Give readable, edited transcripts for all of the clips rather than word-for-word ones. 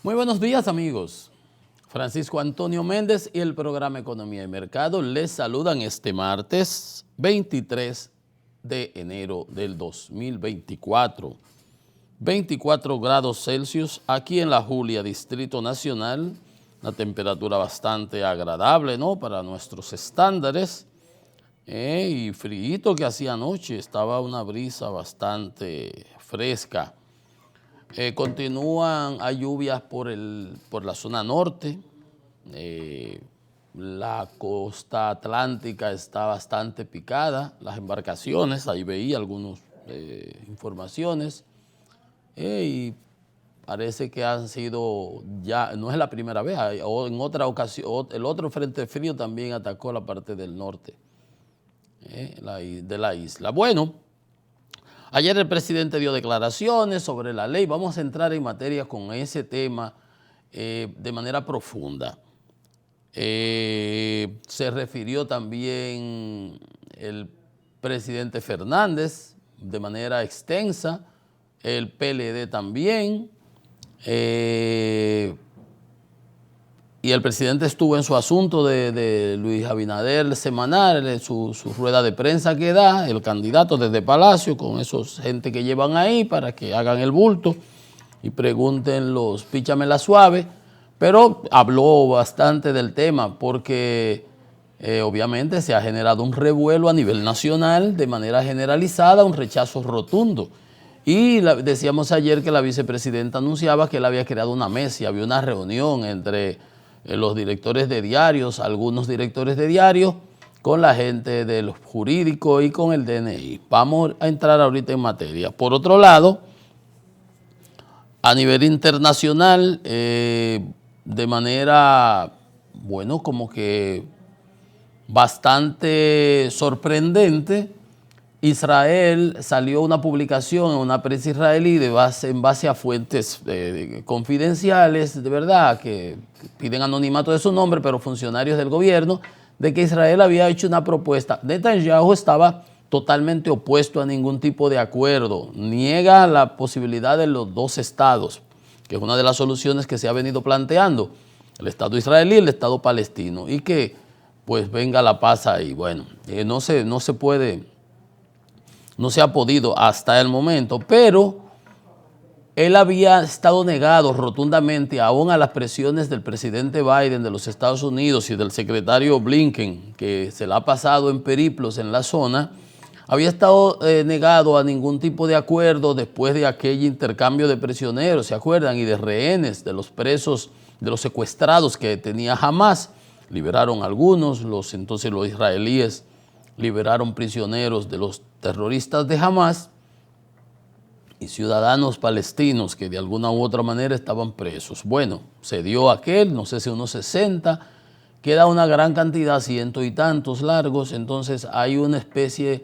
Muy buenos días, amigos. Francisco Antonio Méndez y el programa Economía y Mercado les saludan este martes 23 de enero del 2024. 24 grados Celsius aquí en La Julia, Distrito Nacional. Una temperatura bastante agradable, ¿no?, para nuestros estándares. Y frío que hacía anoche, estaba una brisa bastante fresca. Hay lluvias por la zona norte. La costa atlántica está bastante picada, las embarcaciones, ahí veía algunas informaciones, y parece que han sido, ya no es la primera vez, en otra ocasión, el otro frente frío también atacó la parte del norte de la isla. Bueno, ayer el presidente dio declaraciones sobre la ley. Vamos a entrar en materia con ese tema de manera profunda. Se refirió también el presidente Fernández de manera extensa, el PLD también, y el presidente estuvo en su asunto de Luis Abinader semanal, su rueda de prensa que da, el candidato desde Palacio, con esos gente que llevan ahí para que hagan el bulto y pregunten los píchamela suave, pero habló bastante del tema porque obviamente se ha generado un revuelo a nivel nacional de manera generalizada, un rechazo rotundo. Y decíamos ayer que la vicepresidenta anunciaba que él había creado una mesa y había una reunión entre los directores de diarios, algunos directores de diarios, con la gente de los jurídicos y con el DNI. Vamos a entrar ahorita en materia. Por otro lado, a nivel internacional, de manera, bueno, como que bastante sorprendente, Israel salió una publicación en una prensa israelí en base a fuentes confidenciales, de verdad, que piden anonimato de su nombre, pero funcionarios del gobierno, de que Israel había hecho una propuesta. Netanyahu estaba totalmente opuesto a ningún tipo de acuerdo, niega la posibilidad de los dos estados, que es una de las soluciones que se ha venido planteando, el Estado israelí y el Estado palestino, y que pues venga la paz ahí. Bueno, no se ha podido hasta el momento, pero él había estado negado rotundamente aún a las presiones del presidente Biden de los Estados Unidos y del secretario Blinken, que se la ha pasado en periplos en la zona. Había estado negado a ningún tipo de acuerdo después de aquel intercambio de prisioneros, ¿se acuerdan? Y de rehenes, de los presos, de los secuestrados que tenía Hamas. Liberaron algunos, entonces los israelíes liberaron prisioneros de los terroristas de Hamas y ciudadanos palestinos que de alguna u otra manera estaban presos. Bueno, se dio aquel, no sé si unos 60, queda una gran cantidad, ciento y tantos largos, entonces hay una especie,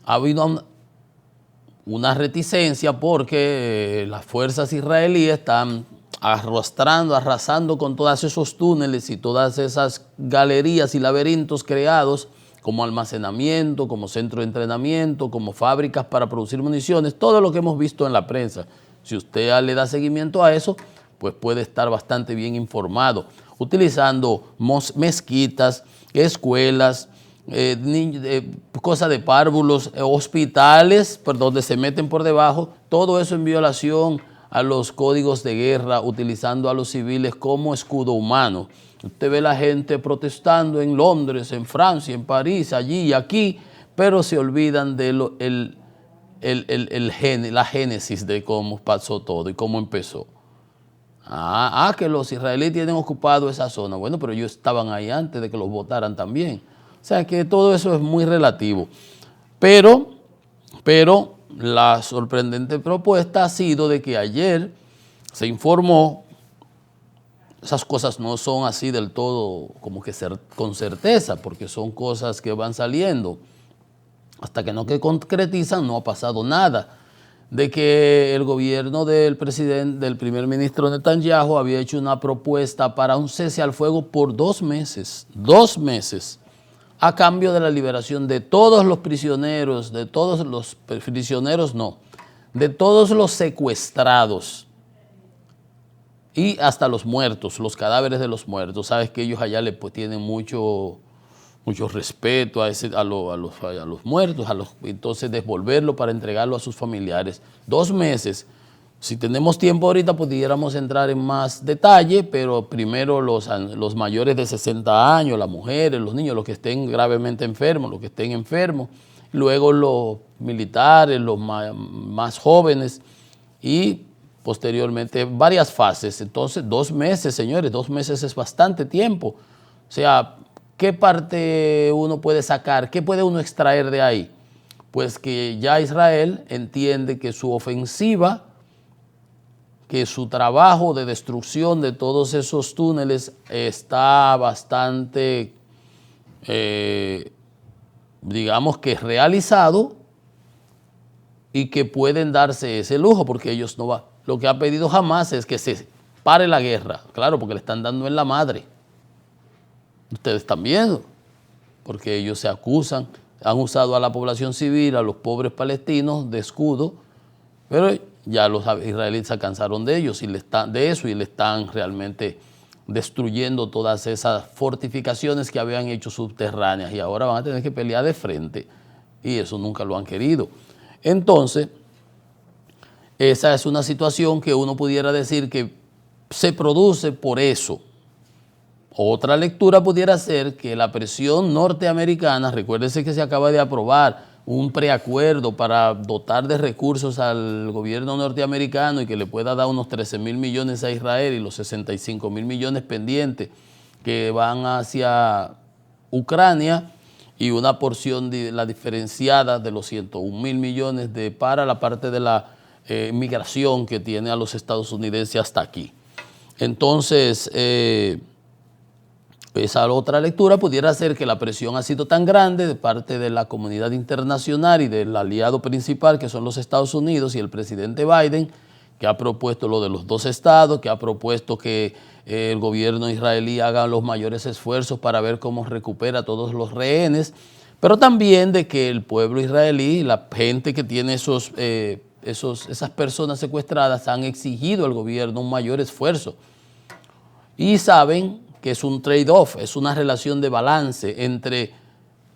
ha habido una reticencia porque las fuerzas israelíes están arrasando con todos esos túneles y todas esas galerías y laberintos creados como almacenamiento, como centro de entrenamiento, como fábricas para producir municiones, todo lo que hemos visto en la prensa. Si usted le da seguimiento a eso, pues puede estar bastante bien informado, utilizando mezquitas, escuelas, cosas de párvulos, hospitales, por donde se meten por debajo, todo eso en violación a los códigos de guerra, utilizando a los civiles como escudo humano. Usted ve la gente protestando en Londres, en Francia, en París, allí y aquí, pero se olvidan de la génesis de cómo pasó todo y cómo empezó. Que los israelíes tienen ocupado esa zona. Bueno, pero ellos estaban ahí antes de que los votaran también. O sea que todo eso es muy relativo. Pero la sorprendente propuesta ha sido de que ayer se informó. Esas cosas no son así del todo como que con certeza, porque son cosas que van saliendo. Hasta que no que concretizan, no ha pasado nada. De que el gobierno del primer ministro Netanyahu había hecho una propuesta para un cese al fuego por 2 meses, a cambio de la liberación de todos los prisioneros, de todos los secuestrados. y hasta los muertos, los cadáveres de los muertos. Sabes que ellos allá pues, tienen mucho respeto a los muertos, entonces devolverlo para entregarlo a sus familiares. 2 meses. Si tenemos tiempo ahorita pudiéramos entrar en más detalle, pero primero los mayores de 60 años, las mujeres, los niños, los que estén gravemente enfermos, los que estén enfermos, luego los militares, los más jóvenes y posteriormente varias fases. Entonces 2 meses, señores, 2 meses es bastante tiempo. O sea, ¿qué parte uno puede sacar? ¿Qué puede uno extraer de ahí? Pues que ya Israel entiende que su ofensiva, que su trabajo de destrucción de todos esos túneles está bastante, digamos que realizado y que pueden darse ese lujo porque ellos no van. Lo que ha pedido Hamás es que se pare la guerra, claro, porque le están dando en la madre. Ustedes están viendo, porque ellos se acusan, han usado a la población civil, a los pobres palestinos de escudo, pero ya los israelíes se cansaron de ellos y le están realmente destruyendo todas esas fortificaciones que habían hecho subterráneas y ahora van a tener que pelear de frente y eso nunca lo han querido. Entonces, esa es una situación que uno pudiera decir que se produce por eso. Otra lectura pudiera ser que la presión norteamericana, recuérdense que se acaba de aprobar un preacuerdo para dotar de recursos al gobierno norteamericano y que le pueda dar unos 13.000 millones a Israel y los 65.000 millones pendientes que van hacia Ucrania y una porción de la diferenciada de los 101.000 millones para la parte de la migración que tiene a los estadounidenses hasta aquí. Entonces, esa otra lectura pudiera ser que la presión ha sido tan grande de parte de la comunidad internacional y del aliado principal que son los Estados Unidos y el presidente Biden, que ha propuesto lo de los 2 estados, que ha propuesto que el gobierno israelí haga los mayores esfuerzos para ver cómo recupera todos los rehenes, pero también de que el pueblo israelí, la gente que tiene esas personas secuestradas han exigido al gobierno un mayor esfuerzo y saben que es un trade-off, es una relación de balance entre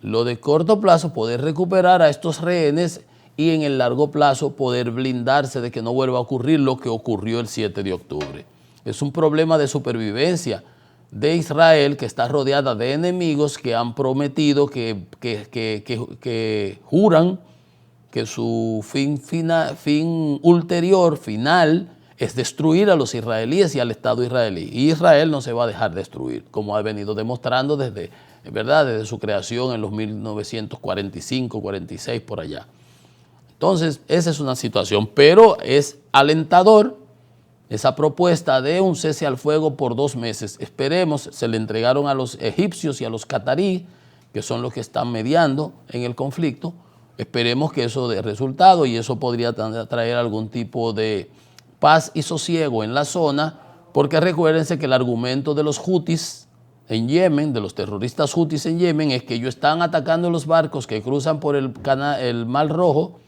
lo de corto plazo, poder recuperar a estos rehenes y en el largo plazo poder blindarse de que no vuelva a ocurrir lo que ocurrió el 7 de octubre. Es un problema de supervivencia de Israel que está rodeada de enemigos que han prometido, que juran que su fin ulterior, final, es destruir a los israelíes y al Estado israelí. Y Israel no se va a dejar destruir, como ha venido demostrando desde su creación en los 1945, 46, por allá. Entonces, esa es una situación, pero es alentador esa propuesta de un cese al fuego por 2 meses. Esperemos, se le entregaron a los egipcios y a los cataríes, que son los que están mediando en el conflicto. Esperemos que eso dé resultado y eso podría traer algún tipo de paz y sosiego en la zona, porque recuérdense que el argumento de los hutis en Yemen, de los terroristas hutis en Yemen, es que ellos están atacando los barcos que cruzan por el Mar Rojo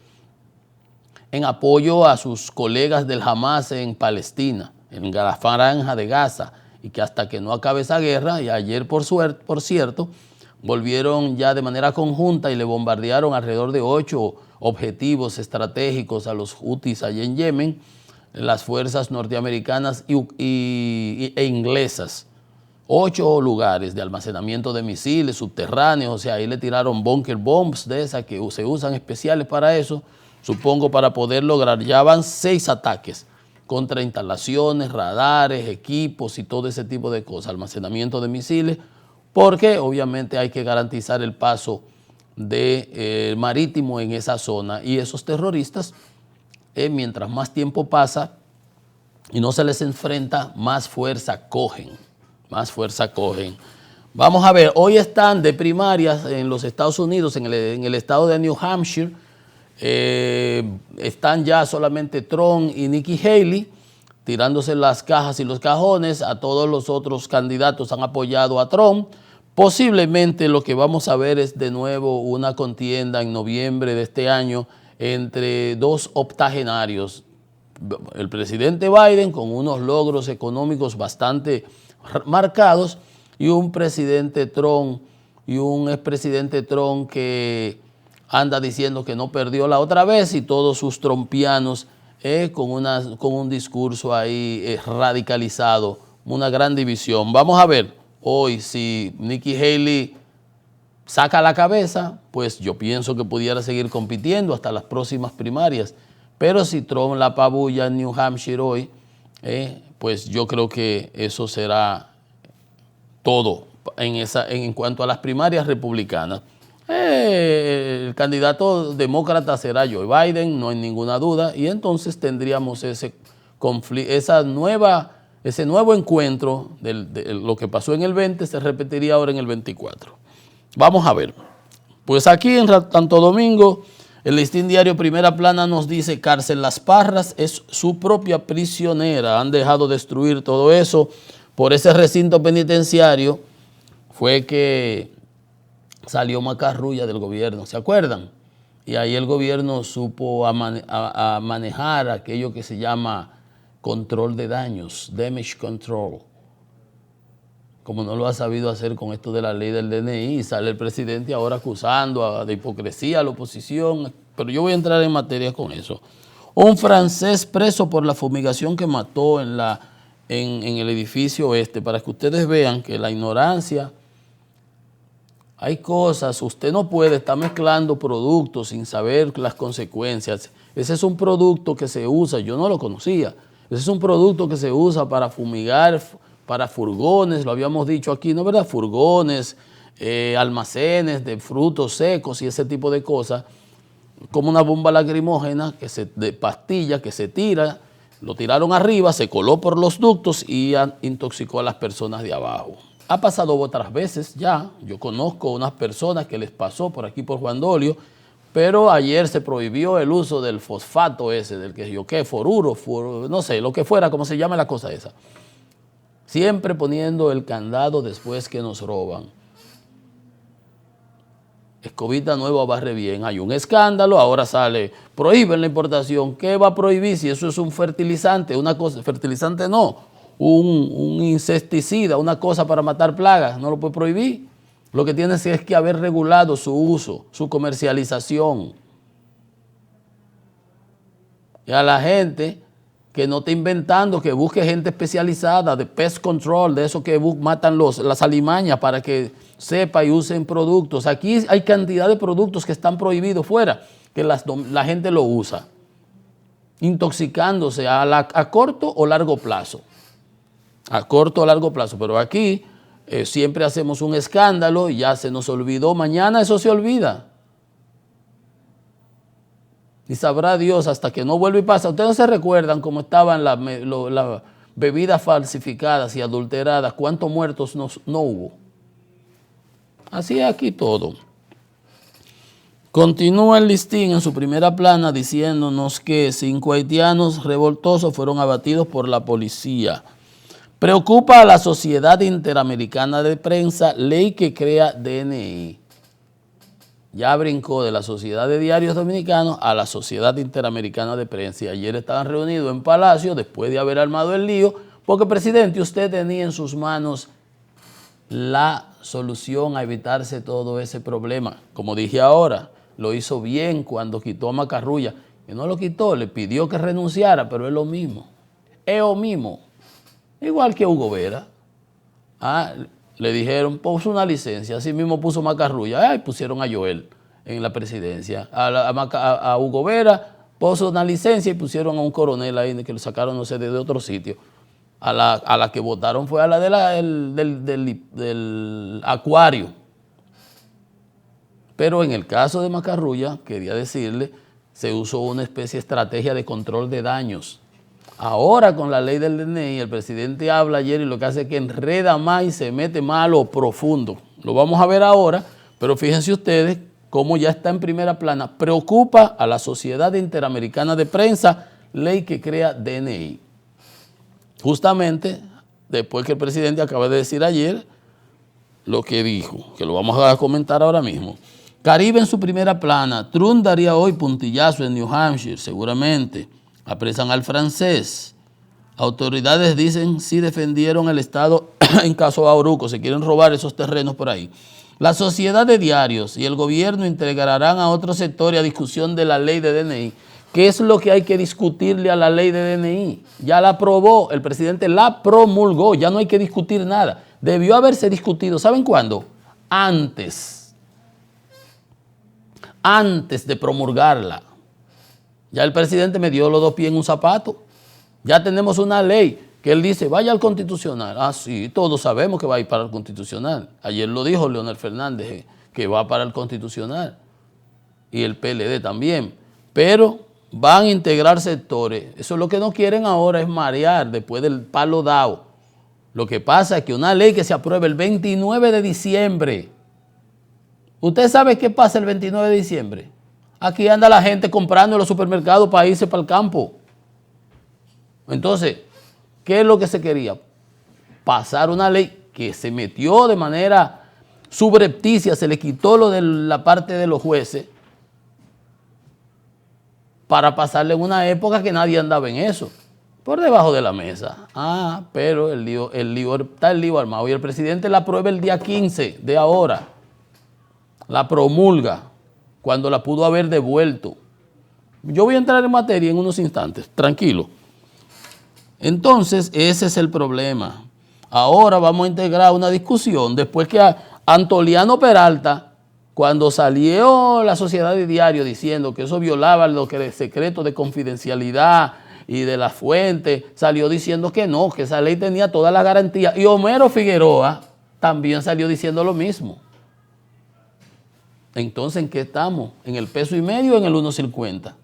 en apoyo a sus colegas del Hamas en Palestina, en la franja de Gaza, y que hasta que no acabe esa guerra, y ayer por cierto, volvieron ya de manera conjunta y le bombardearon alrededor de 8 objetivos estratégicos a los hutis allá en Yemen, las fuerzas norteamericanas e inglesas. 8 lugares de almacenamiento de misiles subterráneos, o sea, ahí le tiraron bunker bombs de esas que se usan especiales para eso, supongo para poder lograr. Ya van 6 ataques contra instalaciones, radares, equipos y todo ese tipo de cosas, almacenamiento de misiles, porque obviamente hay que garantizar el paso marítimo en esa zona y esos terroristas, mientras más tiempo pasa y no se les enfrenta, más fuerza cogen, Vamos a ver, hoy están de primarias en los Estados Unidos, en el estado de New Hampshire, están ya solamente Trump y Nikki Haley tirándose las cajas y los cajones. A todos los otros candidatos han apoyado a Trump. Posiblemente lo que vamos a ver es de nuevo una contienda en noviembre de este año entre 2 octogenarios, el presidente Biden con unos logros económicos bastante marcados y un presidente Trump y un expresidente Trump que anda diciendo que no perdió la otra vez y todos sus trumpianos con un discurso ahí radicalizado, una gran división. Vamos a ver hoy si Nikki Haley saca la cabeza, pues yo pienso que pudiera seguir compitiendo hasta las próximas primarias. Pero si Trump la apabulla en New Hampshire hoy, pues yo creo que eso será todo en cuanto a las primarias republicanas. El candidato demócrata será Joe Biden, no hay ninguna duda, y entonces tendríamos ese conflicto, ese nuevo encuentro de lo que pasó en el 20 se repetiría ahora en el 24. Vamos a ver. Pues aquí en Santo Domingo, el Listín Diario Primera Plana nos dice: cárcel Las Parras es su propia prisionera. Han dejado destruir todo eso. Por ese recinto penitenciario fue que salió Macarrulla del gobierno, ¿se acuerdan? Y ahí el gobierno supo a manejar aquello que se llama control de daños, damage control. Como no lo ha sabido hacer con esto de la ley del DNI, sale el presidente ahora acusando de hipocresía a la oposición, pero yo voy a entrar en materia con eso. Un francés preso por la fumigación que mató en el edificio para que ustedes vean que la ignorancia, hay cosas, usted no puede estar mezclando productos sin saber las consecuencias. Ese es un producto que se usa, yo no lo conocía, ese es un producto que se usa para fumigar, para furgones, lo habíamos dicho aquí, ¿no es verdad? Furgones, almacenes de frutos secos y ese tipo de cosas, como una bomba lacrimógena de pastilla que se tira, lo tiraron arriba, se coló por los ductos y intoxicó a las personas de abajo. Ha pasado otras veces ya, yo conozco unas personas que les pasó por aquí por Juan Dolio, pero ayer se prohibió el uso del fosfato ese, del que yo qué, foruro, no sé, lo que fuera, como se llama la cosa esa. Siempre poniendo el candado después que nos roban. Escobita nueva barre bien. Hay un escándalo, ahora sale, prohíben la importación. ¿Qué va a prohibir si eso es un fertilizante? Una cosa, fertilizante no, un insecticida, una cosa para matar plagas, no lo puede prohibir. Lo que tiene es que haber regulado su uso, su comercialización. Y a la gente que no esté inventando, que busque gente especializada de pest control, de esos que matan las alimañas para que sepa y usen productos. Aquí hay cantidad de productos que están prohibidos fuera, que la gente lo usa, intoxicándose a corto o largo plazo. A corto o largo plazo, pero aquí siempre hacemos un escándalo y ya se nos olvidó, mañana eso se olvida. Y sabrá Dios hasta que no vuelva y pasa. Ustedes no se recuerdan cómo estaban las bebidas falsificadas y adulteradas, cuántos muertos no hubo. Así es aquí todo. Continúa el listín en su primera plana diciéndonos que 5 haitianos revoltosos fueron abatidos por la policía. Preocupa a la Sociedad Interamericana de Prensa, ley que crea DNI. Ya brincó de la Sociedad de Diarios Dominicanos a la Sociedad Interamericana de Prensa. Y ayer estaban reunidos en Palacio después de haber armado el lío, porque, presidente, usted tenía en sus manos la solución a evitarse todo ese problema. Como dije ahora, lo hizo bien cuando quitó a Macarrulla. Y no lo quitó, le pidió que renunciara, pero es lo mismo. Es lo mismo. Igual que Hugo Vera. Le dijeron, puso una licencia, así mismo puso Macarrulla, y pusieron a Joel en la presidencia. A Hugo Vera puso una licencia y pusieron a un coronel ahí que lo sacaron, no sé, de otro sitio. A la que votaron fue a la del acuario. Pero en el caso de Macarrulla, quería decirle, se usó una especie de estrategia de control de daños. Ahora con la ley del DNI, el presidente habla ayer y lo que hace es que enreda más y se mete más a lo profundo. Lo vamos a ver ahora, pero fíjense ustedes cómo ya está en primera plana. Preocupa a la Sociedad Interamericana de Prensa, ley que crea DNI. Justamente después que el presidente acaba de decir ayer lo que dijo, que lo vamos a comentar ahora mismo. Caribe en su primera plana. Trump daría hoy puntillazo en New Hampshire, seguramente. Apresan al francés. Autoridades dicen si defendieron el Estado en caso Bauruco, se quieren robar esos terrenos por ahí. La sociedad de diarios y el gobierno integrarán a otros sectores a discusión de la ley de DNI. ¿Qué es lo que hay que discutirle a la ley de DNI? Ya la aprobó, el presidente la promulgó, ya no hay que discutir nada. Debió haberse discutido, ¿saben cuándo? Antes de promulgarla. Ya el presidente me dio los dos pies en un zapato. Ya tenemos una ley que él dice, vaya al Constitucional. Ah, sí, todos sabemos que va a ir para el Constitucional. Ayer lo dijo Leonel Fernández, que va para el Constitucional. Y el PLD también. Pero van a integrar sectores. Eso es lo que no quieren ahora, es marear después del palo dado. Lo que pasa es que una ley que se apruebe el 29 de diciembre. ¿Usted sabe qué pasa el 29 de diciembre? Aquí anda la gente comprando en los supermercados para irse para el campo. Entonces, ¿qué es lo que se quería? Pasar una ley que se metió de manera subrepticia, se le quitó lo de la parte de los jueces para pasarle en una época que nadie andaba en eso, por debajo de la mesa. Ah, pero está el lío armado y el presidente la aprueba el día 15 de ahora, la promulga cuando la pudo haber devuelto. Yo voy a entrar en materia en unos instantes, tranquilo. Entonces, ese es el problema. Ahora vamos a integrar una discusión después que Antoliano Peralta, cuando salió la sociedad de diario diciendo que eso violaba los secretos de confidencialidad y de la fuente, salió diciendo que no, que esa ley tenía todas las garantías. Y Homero Figueroa también salió diciendo lo mismo. Entonces, ¿en qué estamos? ¿En el peso y medio o en el 1.50?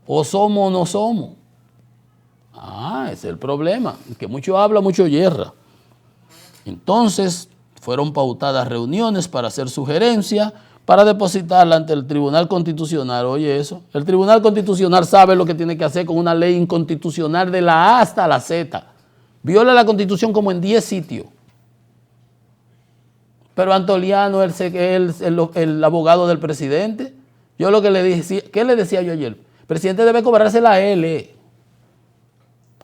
¿O somos o no somos? Ah, ese es el problema, que mucho habla, mucho yerra. Entonces, fueron pautadas reuniones para hacer sugerencias, para depositarla ante el Tribunal Constitucional. Oye eso, el Tribunal Constitucional sabe lo que tiene que hacer con una ley inconstitucional de la A hasta la Z. Viola la Constitución como en 10 sitios. Pero Antoliano es el abogado del presidente. Yo lo que le dije, ¿qué le decía yo ayer? El presidente debe cobrarse la L.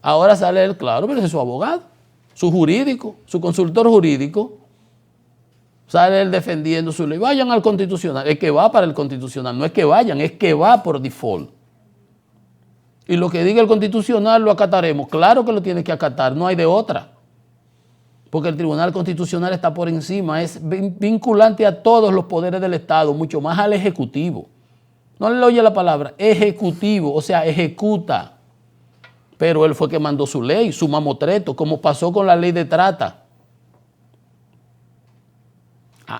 Ahora sale él, claro, pero es su abogado, su jurídico, su consultor jurídico. Sale él defendiendo su ley. Vayan al Constitucional. Es que va para el Constitucional. No es que vayan, es que va por default. Y lo que diga el Constitucional lo acataremos. Claro que lo tiene que acatar, no hay de otra. Porque el Tribunal Constitucional está por encima, es vinculante a todos los poderes del Estado, mucho más al Ejecutivo. No le oye la palabra, Ejecutivo, o sea, ejecuta. Pero él fue que mandó su ley, su mamotreto, como pasó con la ley de trata.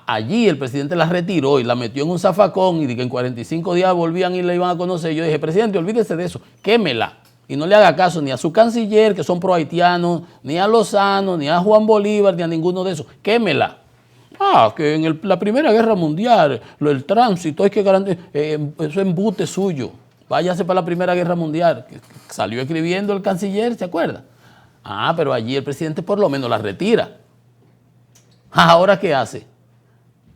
Allí el presidente la retiró y la metió en un zafacón y que en 45 días volvían y la iban a conocer. Yo dije, presidente, olvídese de eso, quémela. Y no le haga caso ni a su canciller, que son pro-haitianos, ni a Lozano, ni a Juan Bolívar, ni a ninguno de esos. Quémela. Ah, que en la Primera Guerra Mundial, el tránsito, hay que garantizar, eso es embute suyo. Váyase para la Primera Guerra Mundial, que salió escribiendo el canciller, ¿se acuerda? Ah, pero allí el presidente por lo menos la retira. ¿Ahora qué hace?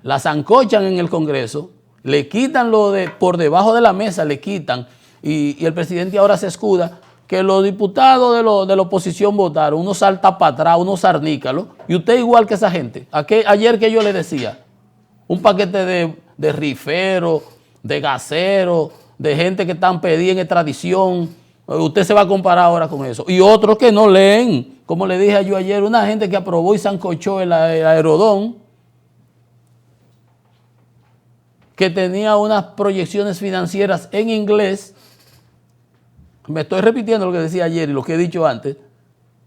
La zancochan en el Congreso, le quitan lo de por debajo de la mesa, le quitan, y el presidente ahora se escuda que los diputados de la oposición votaron, unos salta para atrás, unos sarnícalos, y usted igual que esa gente. Ayer que yo le decía, un paquete de riferos, de gaseros, de gente que están pedida en extradición, usted se va a comparar ahora con eso. Y otros que no leen, como le dije yo ayer, una gente que aprobó y zancochó el aerodón, que tenía unas proyecciones financieras en inglés. Me estoy repitiendo lo que decía ayer y lo que he dicho antes.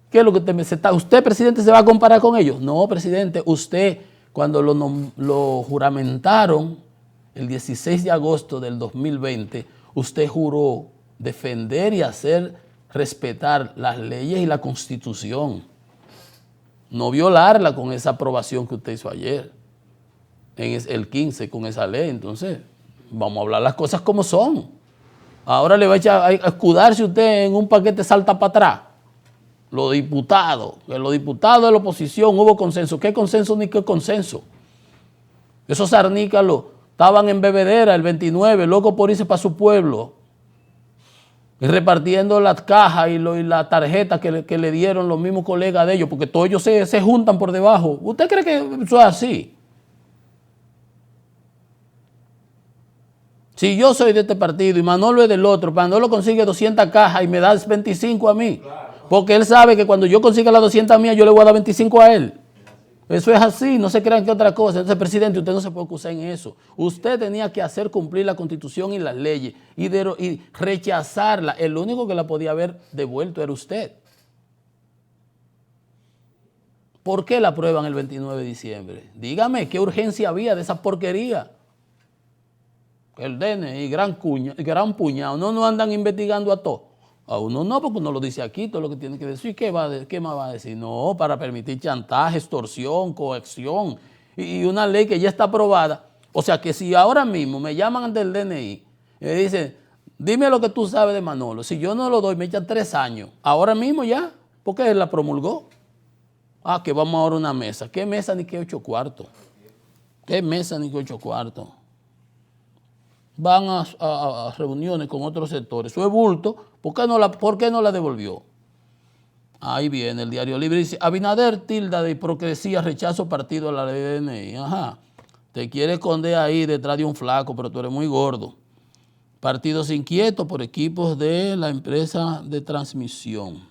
¿Qué es lo que usted, presidente, se va a comparar con ellos? No, presidente, usted, cuando lo juramentaron el 16 de agosto del 2020, usted juró defender y hacer respetar las leyes y la Constitución. No violarla con esa aprobación que usted hizo ayer, en el 15, con esa ley. Entonces, vamos a hablar las cosas como son. Ahora le va a escudarse usted en un paquete salta para atrás. Los diputados de la oposición hubo consenso. ¿Qué consenso ni qué consenso? Esos sarnícalos estaban en bebedera el 29, loco por irse para su pueblo. y repartiendo las cajas y la tarjeta que le dieron los mismos colegas de ellos, porque todos ellos se juntan por debajo. ¿Usted cree que eso es así? Si yo soy de este partido y Manolo es del otro, Manolo consigue 200 cajas y me da 25 a mí, porque él sabe que cuando yo consiga las 200 mías, yo le voy a dar 25 a él. Eso es así, no se crean que otra cosa. Entonces, presidente, usted no se puede acusar en eso. Usted tenía que hacer cumplir la Constitución y las leyes y rechazarla. El único que la podía haber devuelto era usted. ¿Por qué la aprueban el 29 de diciembre? Dígame, ¿qué urgencia había de esa porquería? El DNI, gran puñado. No andan investigando a todos. A uno no, porque uno lo dice aquí, todo lo que tiene que decir. ¿Qué más va a decir? No, para permitir chantaje, extorsión, coacción y una ley que ya está aprobada. O sea que si ahora mismo me llaman del DNI y me dicen, dime lo que tú sabes de Manolo. Si yo no lo doy, me echan 3 años. Ahora mismo ya, porque él la promulgó. Ah, que vamos ahora a una mesa. ¿Qué mesa ni qué 8 cuartos? ¿Qué mesa ni qué 8 cuartos? Van a reuniones con otros sectores. Eso es bulto. ¿Por qué no la devolvió? Ahí viene el Diario Libre. Dice, Abinader tilda de hipocresía, rechazo partido a la ley de DNI. Ajá. Te quieres esconder ahí detrás de un flaco, pero tú eres muy gordo. Partidos inquietos por equipos de la empresa de transmisión.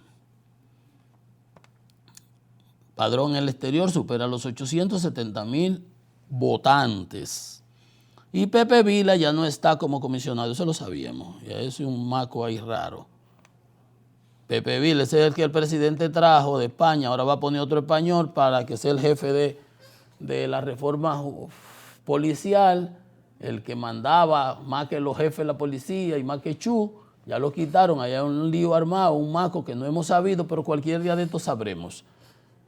Padrón en el exterior supera los 870,000 votantes. Y Pepe Vila ya no está como comisionado, eso lo sabíamos, ya es un maco ahí raro. Pepe Vila, ese es el que el presidente trajo de España, ahora va a poner otro español para que sea el jefe de la reforma policial, el que mandaba más que los jefes de la policía y más que Chu, ya lo quitaron, allá hay un lío armado, un maco que no hemos sabido, pero cualquier día de esto sabremos.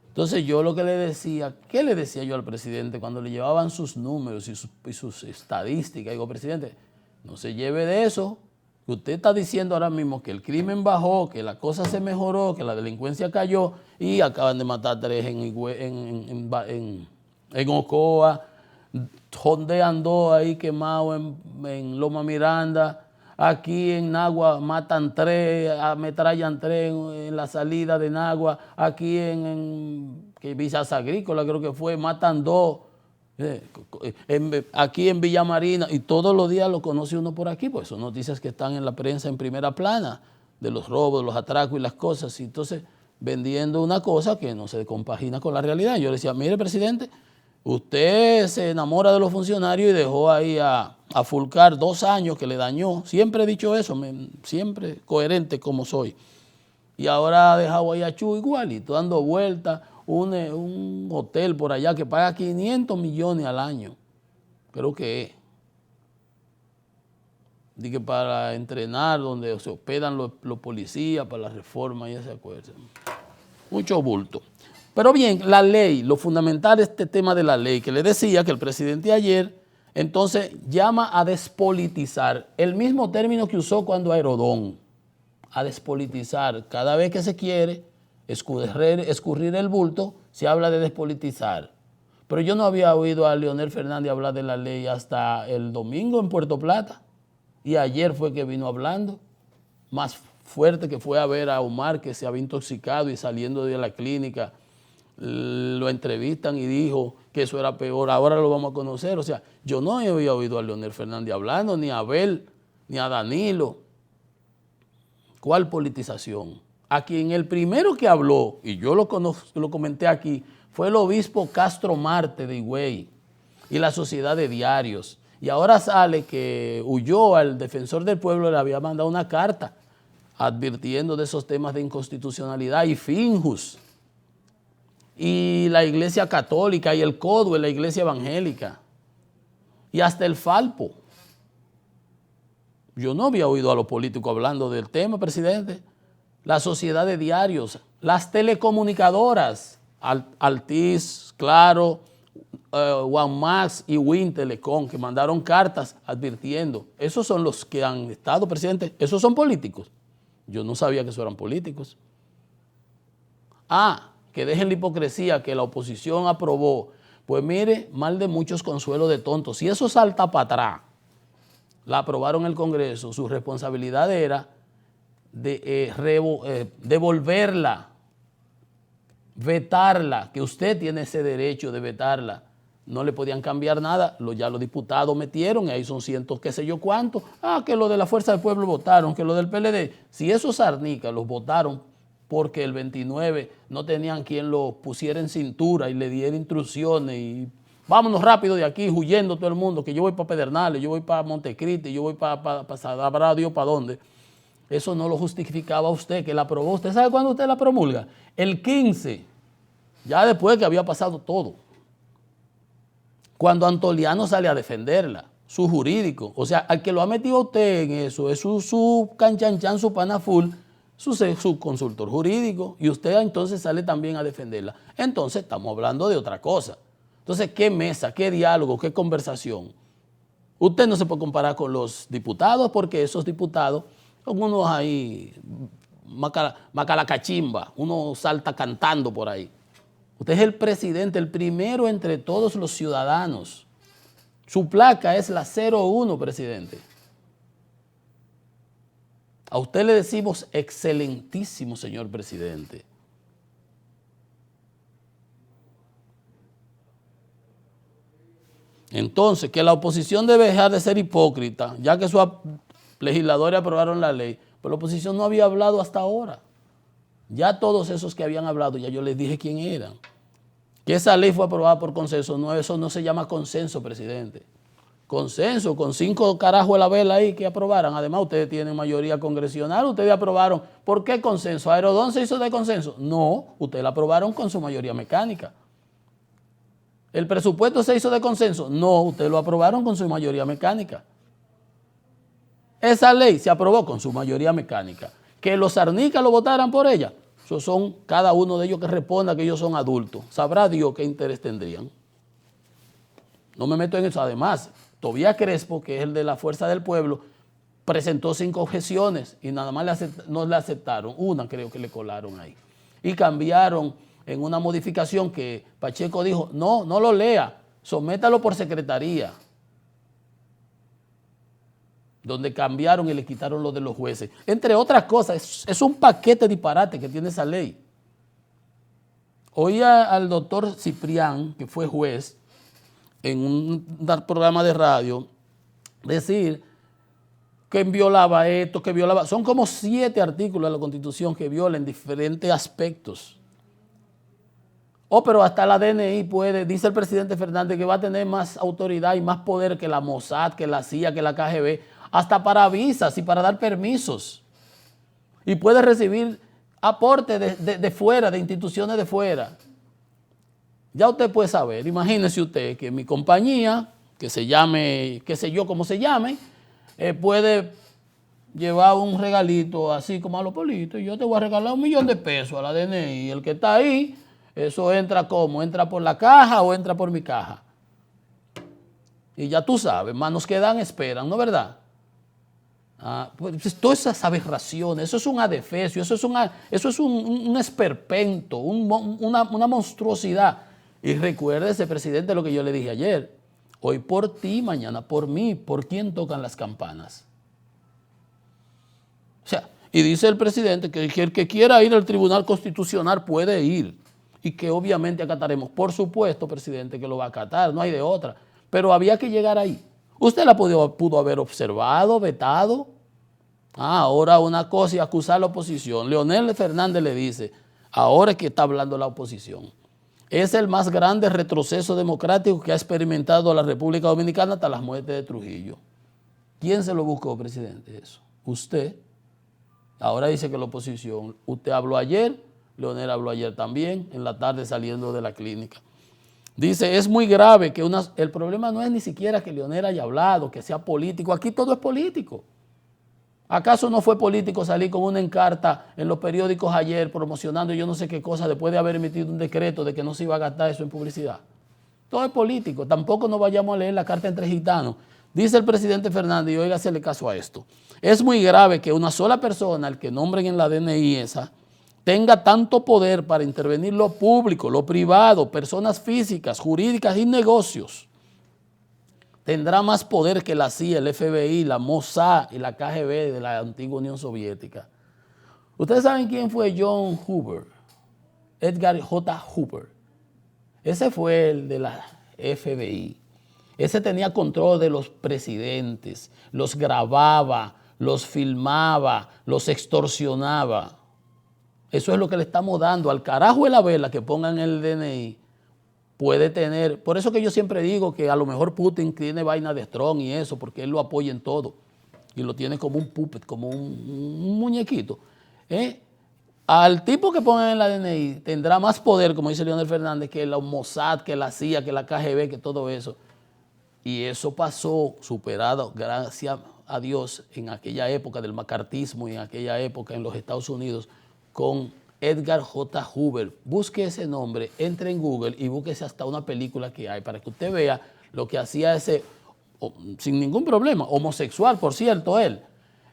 Entonces yo lo que le decía, ¿qué le decía yo al presidente cuando le llevaban sus números y sus estadísticas? Digo, presidente, no se lleve de eso. Usted está diciendo ahora mismo que el crimen bajó, que la cosa se mejoró, que la delincuencia cayó y acaban de matar 3 en Ocoa, jondeando ahí quemado en Loma Miranda. Aquí en Nagua matan 3, ametrallan 3 en la salida de Nagua. Aquí en Villas Agrícola creo que fue, matan 2. Aquí en Villa Marina, y todos los días lo conoce uno por aquí, pues son noticias que están en la prensa en primera plana, de los robos, los atracos y las cosas. Y entonces vendiendo una cosa que no se compagina con la realidad. Yo le decía, mire presidente, usted se enamora de los funcionarios y dejó ahí a Fulcar 2 años que le dañó. Siempre he dicho eso, siempre coherente como soy. Y ahora ha dejado ahí a Chu igualito, dando vueltas, un hotel por allá que paga 500 millones al año. Creo que es. Dije para entrenar, donde se hospedan los policías para la reforma y esa cosa. Mucho bulto. Pero bien, la ley, lo fundamental de este tema de la ley, que le decía que el presidente ayer, entonces llama a despolitizar, el mismo término que usó cuando Aerodón, a despolitizar. Cada vez que se quiere escurrir el bulto, se habla de despolitizar. Pero yo no había oído a Leonel Fernández hablar de la ley hasta el domingo en Puerto Plata, y ayer fue que vino hablando, más fuerte, que fue a ver a Omar, que se había intoxicado y saliendo de la clínica, lo entrevistan y dijo que eso era peor, ahora lo vamos a conocer. O sea, yo no había oído a Leonel Fernández hablando, ni a Abel, ni a Danilo. ¿Cuál politización? A quien el primero que habló, y yo lo comenté aquí, fue el obispo Castro Marte de Higüey y la Sociedad de Diarios. Y ahora sale que huyó al defensor del pueblo, le había mandado una carta advirtiendo de esos temas de inconstitucionalidad y finjus. Y la Iglesia Católica y el CODUE, la Iglesia Evangélica, y hasta el Falpo. Yo no había oído a los políticos hablando del tema, presidente. La Sociedad de Diarios, las telecomunicadoras, Altiz, Claro, OneMax y Wintelecom, que mandaron cartas advirtiendo. Esos son los que han estado, presidente, esos son políticos. Yo no sabía que esos eran políticos. Que dejen la hipocresía que la oposición aprobó. Pues mire, mal de muchos consuelo de tontos. Si eso salta para atrás, la aprobaron en el Congreso, su responsabilidad era devolverla, vetarla, que usted tiene ese derecho de vetarla. No le podían cambiar nada, ya los diputados metieron, y ahí son cientos, qué sé yo cuántos. Que lo de la Fuerza del Pueblo votaron, que lo del PLD. Si esos sarnicas los votaron porque el 29 no tenían quien los pusiera en cintura y le diera instrucciones y vámonos rápido de aquí, huyendo todo el mundo, que yo voy para Pedernales, yo voy para Montecristi, yo voy para sabrá Dios para dónde. Eso no lo justificaba usted, que la aprobó. ¿Usted sabe cuándo usted la promulga? El 15, ya después que había pasado todo. Cuando Antoliano sale a defenderla, su jurídico. O sea, al que lo ha metido a usted en eso es su canchanchan, su panaful, su consultor jurídico. Y usted entonces sale también a defenderla. Entonces estamos hablando de otra cosa. Entonces, ¿qué mesa, qué diálogo, qué conversación? Usted no se puede comparar con los diputados porque esos diputados son unos ahí, macalacachimba, uno salta cantando por ahí. Usted es el presidente, el primero entre todos los ciudadanos. Su placa es la 01, presidente. A usted le decimos excelentísimo, señor presidente. Entonces, que la oposición debe dejar de ser hipócrita, ya que sus legisladores aprobaron la ley, pero la oposición no había hablado hasta ahora. Ya todos esos que habían hablado, ya yo les dije quién eran. Que esa ley fue aprobada por consenso, no, eso no se llama consenso, presidente. Consenso, con 5 carajos de la vela ahí que aprobaran. Además, ustedes tienen mayoría congresional, ustedes aprobaron. ¿Por qué consenso? ¿Aerodón se hizo de consenso? No, ustedes la aprobaron con su mayoría mecánica. ¿El presupuesto se hizo de consenso? No, ustedes lo aprobaron con su mayoría mecánica. Esa ley se aprobó con su mayoría mecánica. Que los sarnicas lo votaran por ella, eso son cada uno de ellos que responda que ellos son adultos. Sabrá Dios qué interés tendrían. No me meto en eso. Además, Tobías Crespo, que es el de la Fuerza del Pueblo, presentó 5 objeciones y nada más no le aceptaron. Una creo que le colaron ahí. Y cambiaron en una modificación que Pacheco dijo, no lo lea, sométalo por secretaría. Donde cambiaron y le quitaron lo de los jueces. Entre otras cosas, es un paquete disparate que tiene esa ley. Oía al doctor Ciprián, que fue juez, en un programa de radio, decir que violaba esto, que violaba... Son como 7 artículos de la Constitución que violan diferentes aspectos. Pero hasta la DNI puede, dice el presidente Fernández, que va a tener más autoridad y más poder que la Mossad, que la CIA, que la KGB, hasta para visas y para dar permisos. Y puede recibir aporte de fuera, de instituciones de fuera. Ya usted puede saber, imagínese usted que mi compañía, que se llame, qué sé yo cómo se llame, puede llevar un regalito así como a los políticos, y yo te voy a regalar $1 millón a la DNI, el que está ahí, eso entra ¿cómo? ¿Entra por la caja o entra por mi caja? Y ya tú sabes, manos que dan esperan, ¿no es verdad? Pues todas esas aberraciones, eso es un adefesio, eso es un esperpento, una monstruosidad. Y recuérdese, presidente, lo que yo le dije ayer, hoy por ti, mañana por mí, ¿por quién tocan las campanas? O sea, y dice el presidente que el que quiera ir al Tribunal Constitucional puede ir y que obviamente acataremos. Por supuesto, presidente, que lo va a acatar, no hay de otra, pero había que llegar ahí. Usted la pudo haber observado, vetado. Ahora una cosa y acusar a la oposición. Leonel Fernández le dice, ahora es que está hablando la oposición. Es el más grande retroceso democrático que ha experimentado la República Dominicana hasta las muertes de Trujillo. ¿Quién se lo buscó, presidente, eso? Usted. Ahora dice que la oposición. Usted habló ayer, Leonel habló ayer también, en la tarde saliendo de la clínica. Dice, es muy grave que el problema no es ni siquiera que Leonel haya hablado, que sea político. Aquí todo es político. ¿Acaso no fue político salir con una encarta en los periódicos ayer promocionando yo no sé qué cosa después de haber emitido un decreto de que no se iba a gastar eso en publicidad? Todo es político. Tampoco nos vayamos a leer la carta entre gitanos. Dice el presidente Fernández, y oiga, hacerle caso a esto. Es muy grave que una sola persona, el que nombren en la DNI esa, tenga tanto poder para intervenir lo público, lo privado, personas físicas, jurídicas y negocios. Tendrá más poder que la CIA, el FBI, la Mossad y la KGB de la antigua Unión Soviética. ¿Ustedes saben quién fue John Hoover? Edgar J. Hoover. Ese fue el de la FBI. Ese tenía control de los presidentes, los grababa, los filmaba, los extorsionaba. Eso es lo que le estamos dando. Al carajo de la vela que pongan el DNI puede tener. Por eso que yo siempre digo que a lo mejor Putin tiene vaina de Strong y eso, porque él lo apoya en todo. Y lo tiene como un puppet, como un muñequito. Al tipo que pongan en la DNI tendrá más poder, como dice Leonel Fernández, que la Mossad, que la CIA, que la KGB, que todo eso. Y eso pasó superado, gracias a Dios, en aquella época del macartismo y en aquella época en los Estados Unidos, con Edgar J. Hoover. Busque ese nombre, entre en Google y búsquese hasta una película que hay para que usted vea lo que hacía ese, sin ningún problema, homosexual, por cierto, él.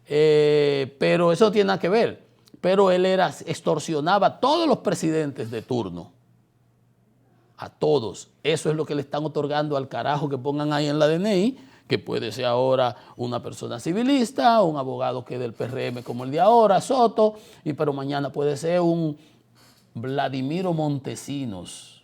Pero eso tiene nada que ver. Pero él extorsionaba a todos los presidentes de turno. A todos. Eso es lo que le están otorgando al carajo que pongan ahí en la DNI, que puede ser ahora una persona civilista, un abogado que es del PRM como el de ahora, Soto, pero mañana puede ser un Vladimiro Montesinos,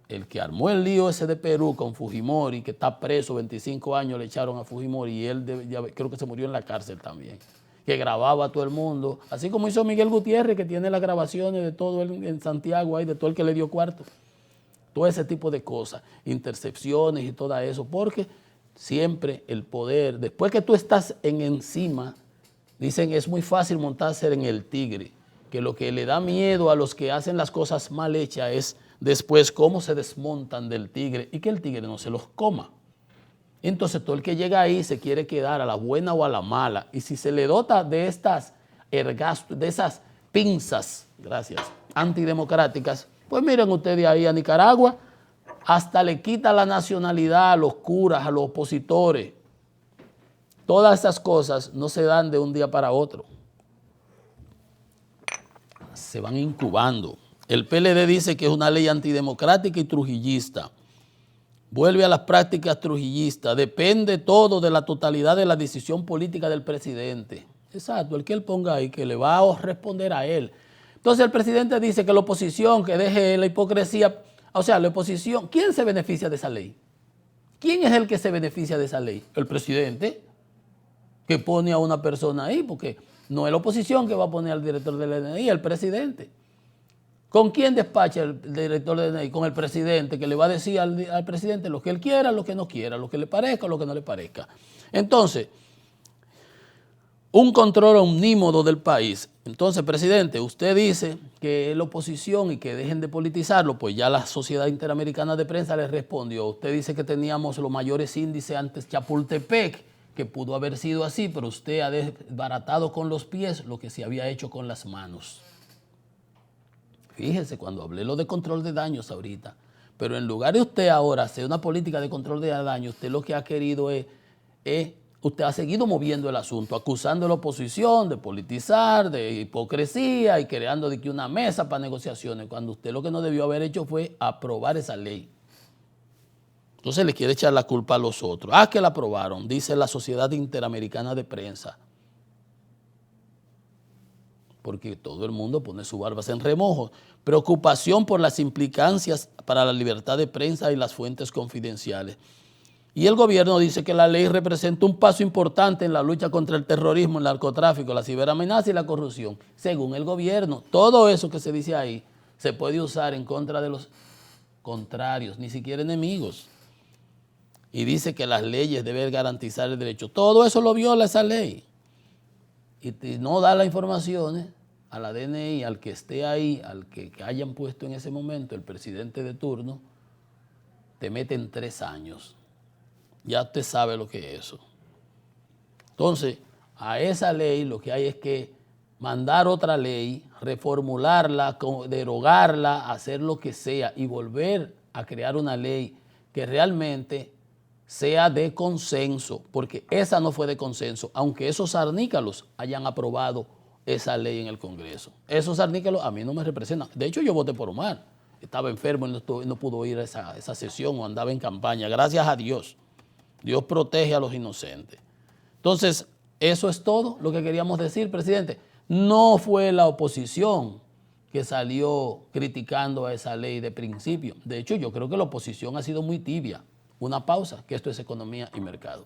el que armó el lío ese de Perú con Fujimori, que está preso, 25 años le echaron a Fujimori y él creo que se murió en la cárcel también, que grababa a todo el mundo, así como hizo Miguel Gutiérrez, que tiene las grabaciones de todo en Santiago, ahí, de todo el que le dio cuarto. Todo ese tipo de cosas, intercepciones y todo eso, porque siempre el poder, después que tú estás encima, dicen es muy fácil montarse en el tigre, que lo que le da miedo a los que hacen las cosas mal hechas es después cómo se desmontan del tigre y que el tigre no se los coma. Entonces todo el que llega ahí se quiere quedar a la buena o a la mala, y si se le dota de de esas pinzas, gracias, antidemocráticas, pues miren ustedes ahí a Nicaragua, hasta le quita la nacionalidad a los curas, a los opositores. Todas esas cosas no se dan de un día para otro. Se van incubando. El PLD dice que es una ley antidemocrática y trujillista. Vuelve a las prácticas trujillistas. Depende todo de la totalidad de la decisión política del presidente. Exacto, el que él ponga ahí, que le va a responder a él. Entonces el presidente dice que la oposición, que deje la hipocresía, o sea, la oposición, ¿quién se beneficia de esa ley? ¿Quién es el que se beneficia de esa ley? El presidente, que pone a una persona ahí, porque no es la oposición que va a poner al director del DNI, el presidente. ¿Con quién despacha el director del DNI? Con el presidente, que le va a decir al presidente lo que él quiera, lo que no quiera, lo que le parezca, lo que no le parezca. Entonces, un control omnímodo del país. Entonces, presidente, usted dice que es la oposición y que dejen de politizarlo, pues ya la Sociedad Interamericana de Prensa le respondió. Usted dice que teníamos los mayores índices antes Chapultepec, que pudo haber sido así, pero usted ha desbaratado con los pies lo que se había hecho con las manos. Fíjese, cuando hablé lo de control de daños ahorita, pero en lugar de usted ahora hacer una política de control de daños, usted lo que ha querido usted ha seguido moviendo el asunto, acusando a la oposición de politizar, de hipocresía y creando de que una mesa para negociaciones, cuando usted lo que no debió haber hecho fue aprobar esa ley. Entonces le quiere echar la culpa a los otros. Ah, que la aprobaron, dice la Sociedad Interamericana de Prensa. Porque todo el mundo pone sus barbas en remojo. Preocupación por las implicancias para la libertad de prensa y las fuentes confidenciales. Y el gobierno dice que la ley representa un paso importante en la lucha contra el terrorismo, el narcotráfico, la ciberamenaza y la corrupción. Según el gobierno, todo eso que se dice ahí se puede usar en contra de los contrarios, ni siquiera enemigos. Y dice que las leyes deben garantizar el derecho. Todo eso lo viola esa ley. Y no da las informaciones a la DNI, al que esté ahí, al que hayan puesto en ese momento el presidente de turno, te meten 3 años. Ya usted sabe lo que es eso. Entonces, a esa ley lo que hay es que mandar otra ley, reformularla, derogarla, hacer lo que sea y volver a crear una ley que realmente sea de consenso, porque esa no fue de consenso, aunque esos arnícalos hayan aprobado esa ley en el Congreso. Esos arnícalos a mí no me representan. De hecho, yo voté por Omar. Estaba enfermo y no pudo ir a esa sesión o andaba en campaña. Gracias a Dios. Dios protege a los inocentes. Entonces, eso es todo lo que queríamos decir, presidente. No fue la oposición que salió criticando a esa ley de principio. De hecho, yo creo que la oposición ha sido muy tibia. Una pausa, que esto es Economía y Mercado.